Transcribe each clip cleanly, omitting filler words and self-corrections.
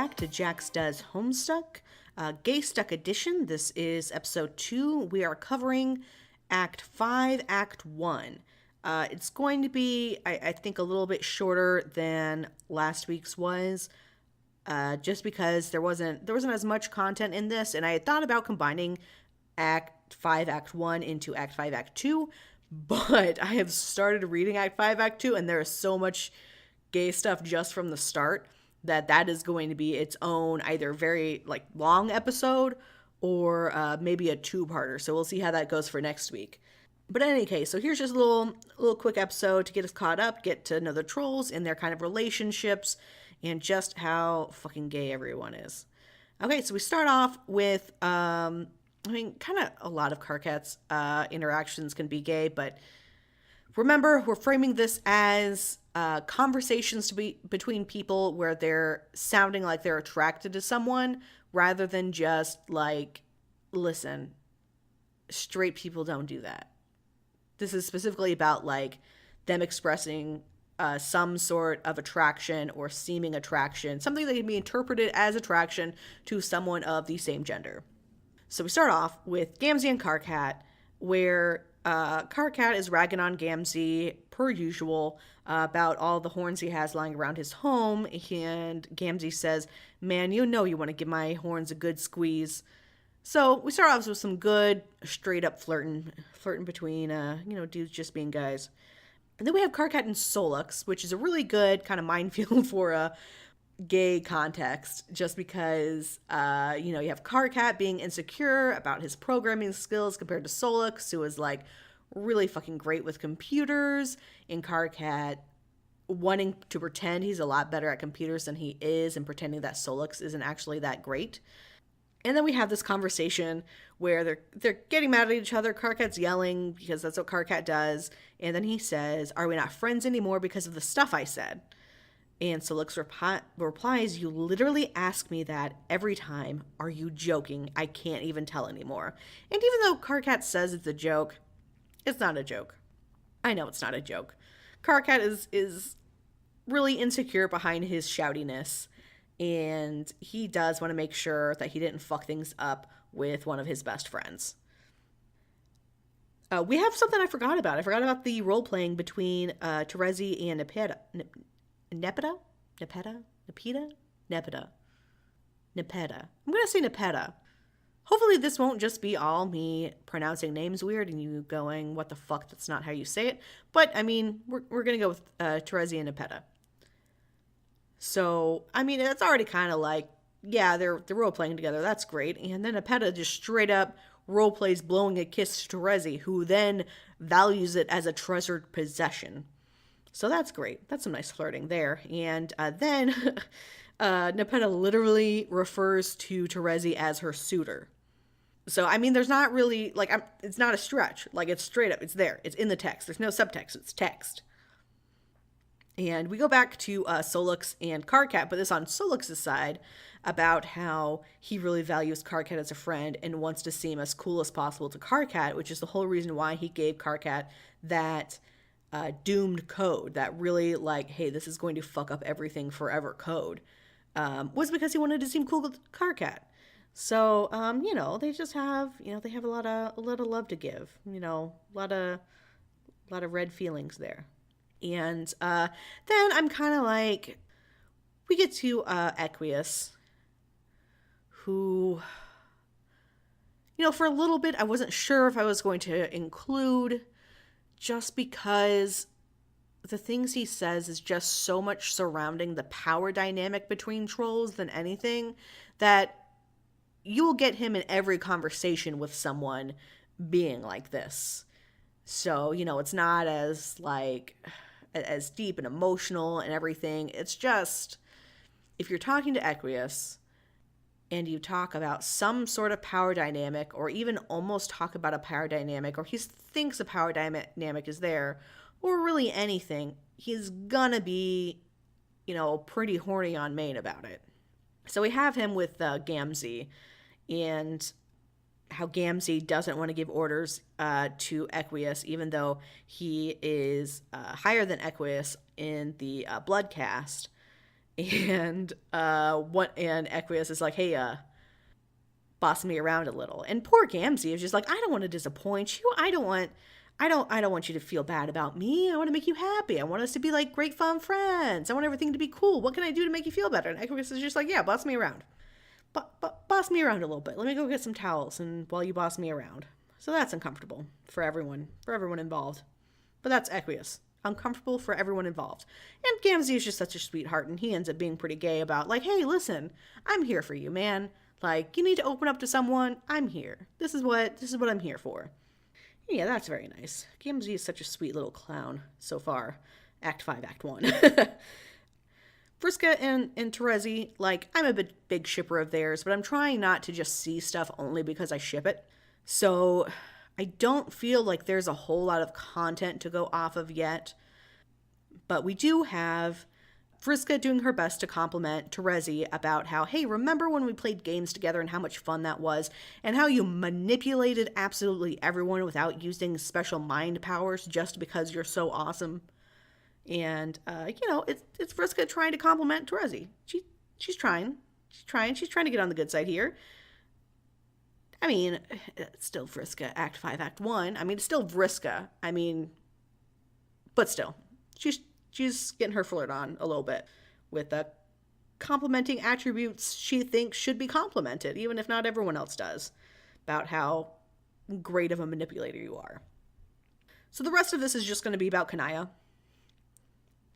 back to Jax Does Homestuck, Gaystuck edition. This is episode 2. We are covering Act 5, Act 1. It's going to be, I think, a little bit shorter than last week's was, just because there wasn't as much content in this, and I had thought about combining Act 5, Act 1 into Act 5, Act 2, but I have started reading Act 5, Act 2, and there is so much gay stuff just from the start that is going to be its own either very long episode or maybe a two-parter. So we'll see how that goes for next week. But in any case, so here's just a little quick episode to get us caught up, get to know the trolls and their kind of relationships and just how fucking gay everyone is. Okay, so we start off with, kind of a lot of Karkat's interactions can be gay, but remember, we're framing this as conversations between people where they're sounding like they're attracted to someone rather than just listen, straight people don't do that. This is specifically about them expressing some sort of attraction or seeming attraction, something that can be interpreted as attraction to someone of the same gender. So we start off with Gamzee and Karkat, where Karkat is ragging on Gamzee, per usual, about all the horns he has lying around his home, and Gamzee says, "Man, you know you want to give my horns a good squeeze." So we start off with some good, straight-up flirting between, dudes just being guys. And then we have Karkat and Solux, which is a really good kind of minefield for a gay context, just because, you have Karkat being insecure about his programming skills compared to Solux, who is, really fucking great with computers, and Karkat wanting to pretend he's a lot better at computers than he is and pretending that Solux isn't actually that great. And then we have this conversation where they're getting mad at each other. Karkat's yelling because that's what Karkat does, and then he says, "Are we not friends anymore because of the stuff I said?" And Solux replies, "You literally ask me that every time. Are you joking? I can't even tell anymore." And even though Karkat says it's a joke, it's not a joke. I know it's not a joke. Karkat is really insecure behind his shoutiness, and he does want to make sure that he didn't fuck things up with one of his best friends. We have something I forgot about. I forgot about the role-playing between Terezi and Nepeta. Nepeta? I'm going to say Nepeta. Hopefully this won't just be all me pronouncing names weird and you going, what the fuck, that's not how you say it. But, we're going to go with Terezi and Nepeta. So, it's already kind of they're role-playing together. That's great. And then Nepeta just straight up role-plays blowing a kiss to Terezi, who then values it as a treasured possession. So that's great. That's some nice flirting there. And then Nepeta literally refers to Terezi as her suitor. So, there's not really, it's not a stretch. It's straight up. It's there. It's in the text. There's no subtext. It's text. And we go back to Solux and Karkat, but this on Solux's side, about how he really values Karkat as a friend and wants to seem as cool as possible to Karkat, which is the whole reason why he gave Karkat that doomed code, that really hey, this is going to fuck up everything forever code, was because he wanted to seem cool with Karkat. So, they just have, they have a lot of love to give, a lot of red feelings there. And then I'm kind of we get to Equius, who, for a little bit, I wasn't sure if I was going to include, just because the things he says is just so much surrounding the power dynamic between trolls than anything, that you will get him in every conversation with someone being like this. So, it's not as as deep and emotional and everything. It's just, if you're talking to Equius and you talk about some sort of power dynamic, or even almost talk about a power dynamic, or he thinks a power dynamic is there, or really anything, he's gonna be, pretty horny on main about it. So we have him with Gamzee, and how Gamzee doesn't want to give orders to Equius, even though he is higher than Equius in the blood caste. And Equius is like, hey, boss me around a little. And poor Gamzee is just like, I don't want to disappoint you. I don't want you to feel bad about me. I want to make you happy. I want us to be like great fun friends. I want everything to be cool. What can I do to make you feel better? And Equius is just like, yeah, boss me around. Boss me around a little bit. Let me go get some towels and while you boss me around. So that's uncomfortable for everyone involved. But that's Equius. Uncomfortable for everyone involved. And Gamzee is just such a sweetheart, and he ends up being pretty gay about, like, hey, listen, I'm here for you, man. Like, you need to open up to someone, I'm here. This is what I'm here for. Yeah, that's very nice. Gamzee is such a sweet little clown so far. Act 5, Act 1. Vriska and Terezi, like, I'm a big shipper of theirs, but I'm trying not to just see stuff only because I ship it. So I don't feel like there's a whole lot of content to go off of yet. But we do have Vriska doing her best to compliment Terezi about how, hey, remember when we played games together and how much fun that was, and how you manipulated absolutely everyone without using special mind powers just because you're so awesome? And, it's Vriska trying to compliment Terezi. She's trying. She's trying to get on the good side here. I mean, it's still Vriska, Act 5, Act 1. I mean, it's still Vriska. I mean, but still. She's getting her flirt on a little bit with the complimenting attributes she thinks should be complimented, even if not everyone else does, about how great of a manipulator you are. So the rest of this is just going to be about Kanaya,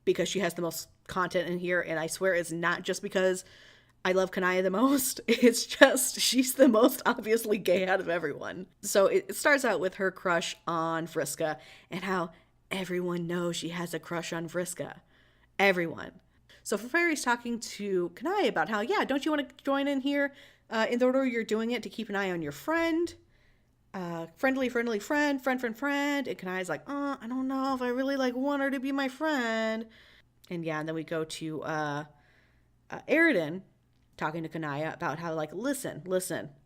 because she has the most content in here, and I swear it's not just because I love Kanaya the most. It's just she's the most obviously gay out of everyone. So it starts out with her crush on Vriska and how everyone knows she has a crush on Vriska. Everyone. So Fairy's talking to Kanaya about how, yeah, don't you want to join in here in the order you're doing it to keep an eye on your friend? Friendly friend. And Kanaya's like, I don't know if I really want her to be my friend. And yeah, and then we go to Aridin talking to Kanaya about how, listen,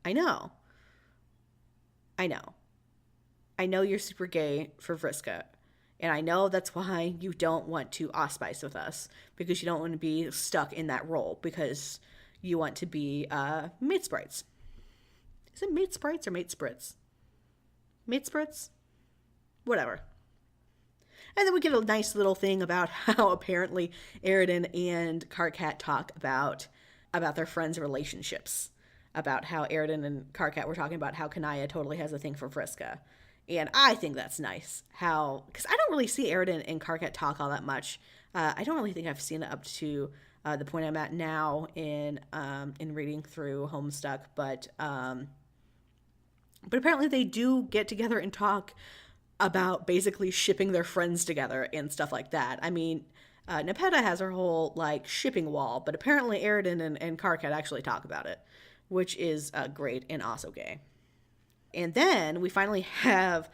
I know you're super gay for Vriska. And I know that's why you don't want to auspice with us, because you don't want to be stuck in that role, because you want to be mate sprites. Is it mate sprites or mate spritz? Mate spritz? Whatever. And then we get a nice little thing about how apparently Aridin and Karkat talk about their friends' relationships. About how Aridin and Karkat were talking about how Kanaya totally has a thing for Vriska. And I think that's nice. Because I don't really see Aridin and Karkat talk all that much. I don't really think I've seen it up to the point I'm at now in reading through Homestuck. But apparently they do get together and talk about basically shipping their friends together and stuff like that. I mean, Nepeta has her whole shipping wall, but apparently Aridin and Karkat actually talk about it, which is great and also gay. And then we finally have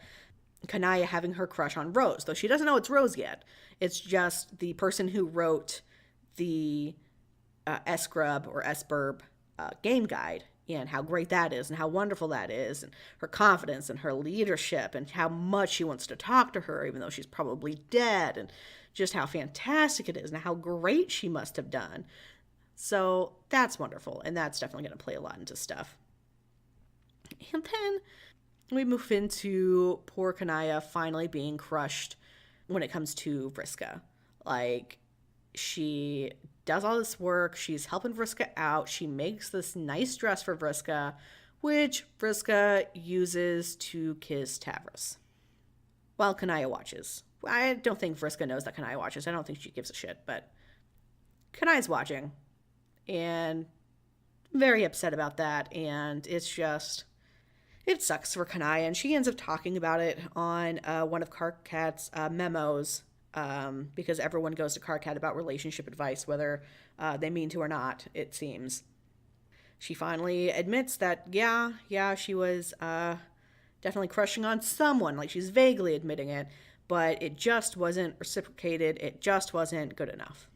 Kanaya having her crush on Rose, though she doesn't know it's Rose yet. It's just the person who wrote the S-Grub or S-Burb game guide, and how great that is and how wonderful that is, and her confidence and her leadership and how much she wants to talk to her even though she's probably dead, and just how fantastic it is and how great she must have done. So that's wonderful, and that's definitely going to play a lot into stuff. And then we move into poor Kanaya finally being crushed when it comes to Vriska. She does all this work, she's helping Vriska out, she makes this nice dress for Vriska, which Vriska uses to kiss Tavros, while Kanaya watches. I don't think Vriska knows that Kanaya watches. I don't think she gives a shit, but Kanaya's watching, and very upset about that, and it's just... it sucks for Kanaya, and she ends up talking about it on one of Karkat's memos, because everyone goes to Karkat about relationship advice, whether they mean to or not, it seems. She finally admits that, yeah, she was definitely crushing on someone, she's vaguely admitting it, but it just wasn't reciprocated, it just wasn't good enough.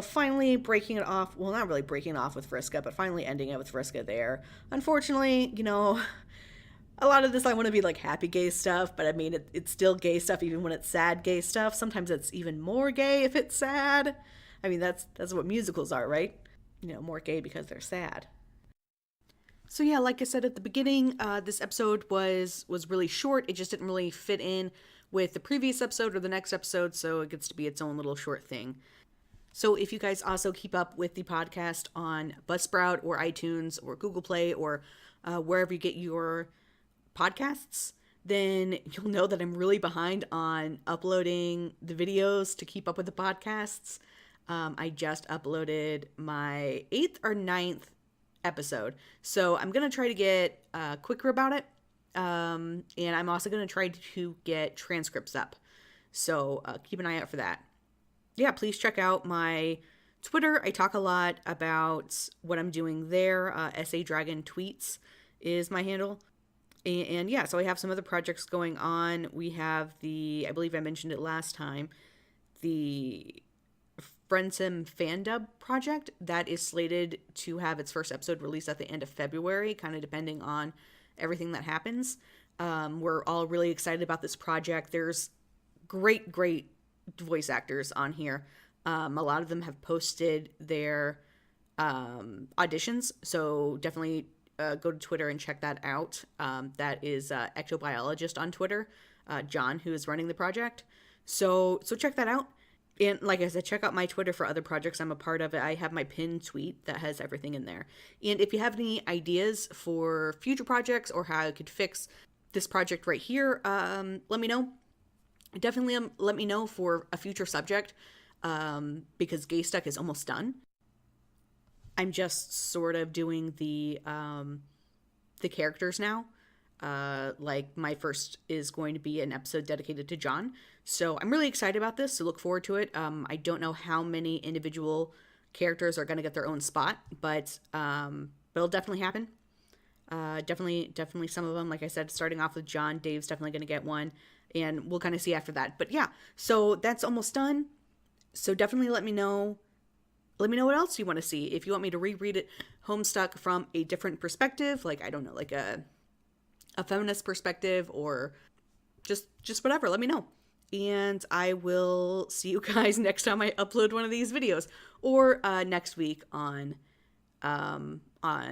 Finally breaking it off, well, not really breaking it off with Vriska, but finally ending it with Vriska there. Unfortunately, a lot of this I want to be happy gay stuff, but I mean, it's still gay stuff even when it's sad gay stuff. Sometimes it's even more gay if it's sad. I mean, that's what musicals are, right? More gay because they're sad. So yeah, like I said at the beginning, this episode was really short. It just didn't really fit in with the previous episode or the next episode, so it gets to be its own little short thing. So if you guys also keep up with the podcast on Buzzsprout or iTunes or Google Play or wherever you get your podcasts, then you'll know that I'm really behind on uploading the videos to keep up with the podcasts. I just uploaded my 8th or ninth episode. So I'm going to try to get quicker about it. And I'm also going to try to get transcripts up. So keep an eye out for that. Yeah, please check out my Twitter. I talk a lot about what I'm doing there. SA Dragon Tweets is my handle. And yeah, so I have some other projects going on. We have I believe I mentioned it last time, the Friendsim Fandub project that is slated to have its first episode released at the end of February, kind of depending on everything that happens. We're all really excited about this project. There's great voice actors on here. A lot of them have posted their auditions, so definitely go to Twitter and check that out. That is Ectobiologist on Twitter, John, who is running the project. So check that out. And like I said, check out my Twitter for other projects I'm a part of. I have my pinned tweet that has everything in there. And if you have any ideas for future projects or how I could fix this project right here, let me know. Definitely let me know for a future subject, because Gaystuck is almost done. I'm just sort of doing the characters now. Like my first is going to be an episode dedicated to John. So I'm really excited about this, so look forward to it. I don't know how many individual characters are going to get their own spot, but it'll definitely happen. Definitely some of them, like I said, starting off with John, Dave's definitely going to get one, and we'll kind of see after that. But yeah, so that's almost done. So definitely let me know. Let me know what else you want to see. If you want me to reread it, Homestuck from a different perspective, like, I don't know, like a feminist perspective, or just whatever, let me know. And I will see you guys next time I upload one of these videos, or next week on jdh.buzzsprout.com.